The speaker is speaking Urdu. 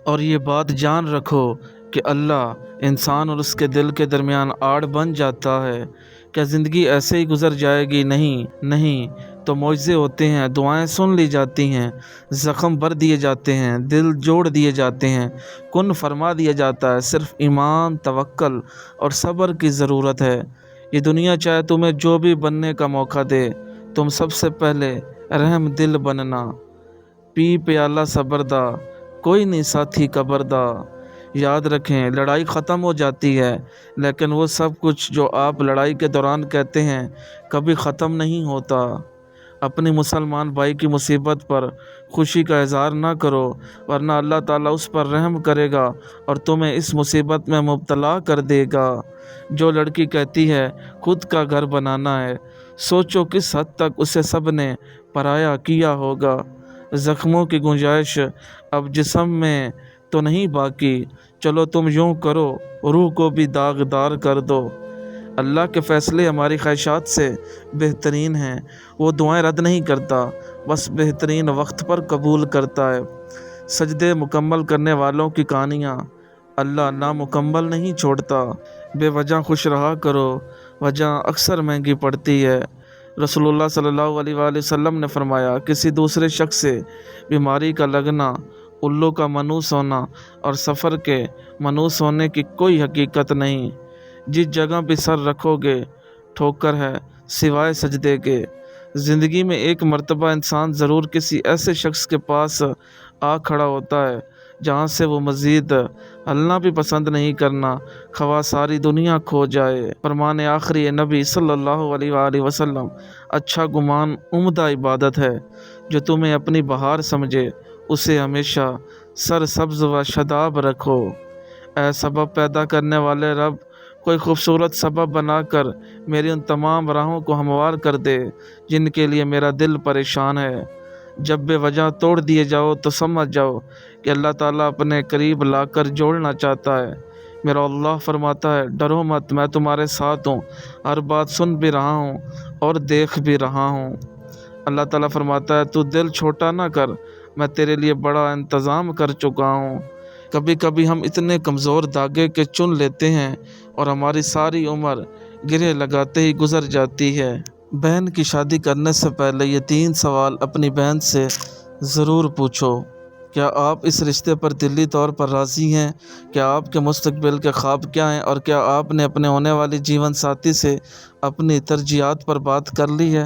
اور یہ بات جان رکھو کہ اللہ انسان اور اس کے دل کے درمیان آڑ بن جاتا ہے۔ کیا زندگی ایسے ہی گزر جائے گی؟ نہیں تو معجزے ہوتے ہیں، دعائیں سن لی جاتی ہیں، زخم بھر دیے جاتے ہیں، دل جوڑ دیے جاتے ہیں، کن فرما دیا جاتا ہے۔ صرف ایمان، توکل اور صبر کی ضرورت ہے۔ یہ دنیا چاہے تمہیں جو بھی بننے کا موقع دے، تم سب سے پہلے رحم دل بننا۔ پی پیالہ صبر دا، کوئی نہیں ساتھی قبر دا۔ یاد رکھیں، لڑائی ختم ہو جاتی ہے، لیکن وہ سب کچھ جو آپ لڑائی کے دوران کہتے ہیں کبھی ختم نہیں ہوتا۔ اپنی مسلمان بھائی کی مصیبت پر خوشی کا اظہار نہ کرو، ورنہ اللہ تعالیٰ اس پر رحم کرے گا اور تمہیں اس مصیبت میں مبتلا کر دے گا۔ جو لڑکی کہتی ہے خود کا گھر بنانا ہے، سوچو کس حد تک اسے سب نے پرایا کیا ہوگا۔ زخموں کی گنجائش اب جسم میں تو نہیں باقی، چلو تم یوں کرو، روح کو بھی داغدار کر دو۔ اللہ کے فیصلے ہماری خواہشات سے بہترین ہیں۔ وہ دعائیں رد نہیں کرتا، بس بہترین وقت پر قبول کرتا ہے۔ سجدے مکمل کرنے والوں کی کہانیاں اللہ نامکمل نہیں چھوڑتا۔ بے وجہ خوش رہا کرو، وجہ اکثر مہنگی پڑتی ہے۔ رسول اللہ صلی اللہ علیہ وآلہ وسلم نے فرمایا، کسی دوسرے شخص سے بیماری کا لگنا، الو کا منوس ہونا اور سفر کے منوس ہونے کی کوئی حقیقت نہیں۔ جس جگہ بھی سر رکھو گے ٹھوکر ہے، سوائے سجدے کے۔ زندگی میں ایک مرتبہ انسان ضرور کسی ایسے شخص کے پاس آ کھڑا ہوتا ہے جہاں سے وہ مزید ہلنا بھی پسند نہیں کرنا، خواہ ساری دنیا کھو جائے۔ فرمان آخری نبی صلی اللہ علیہ وآلہ وسلم، اچھا گمان عمدہ عبادت ہے۔ جو تمہیں اپنی بہار سمجھے اسے ہمیشہ سر سبز و شاداب رکھو۔ اے سبب پیدا کرنے والے رب، کوئی خوبصورت سبب بنا کر میری ان تمام راہوں کو ہموار کر دے جن کے لیے میرا دل پریشان ہے۔ جب بے وجہ توڑ دیے جاؤ تو سمجھ جاؤ کہ اللہ تعالیٰ اپنے قریب لا کر جوڑنا چاہتا ہے۔ میرا اللہ فرماتا ہے، ڈرو مت، میں تمہارے ساتھ ہوں، ہر بات سن بھی رہا ہوں اور دیکھ بھی رہا ہوں۔ اللہ تعالیٰ فرماتا ہے، تو دل چھوٹا نہ کر، میں تیرے لیے بڑا انتظام کر چکا ہوں۔ کبھی کبھی ہم اتنے کمزور دھاگے کے چن لیتے ہیں اور ہماری ساری عمر گرے لگاتے ہی گزر جاتی ہے۔ بہن کی شادی کرنے سے پہلے یہ 3 سوال اپنی بہن سے ضرور پوچھو۔ کیا آپ اس رشتے پر دلی طور پر راضی ہیں؟ کیا آپ کے مستقبل کے خواب کیا ہیں؟ اور کیا آپ نے اپنے ہونے والی جیون ساتھی سے اپنی ترجیحات پر بات کر لی ہے؟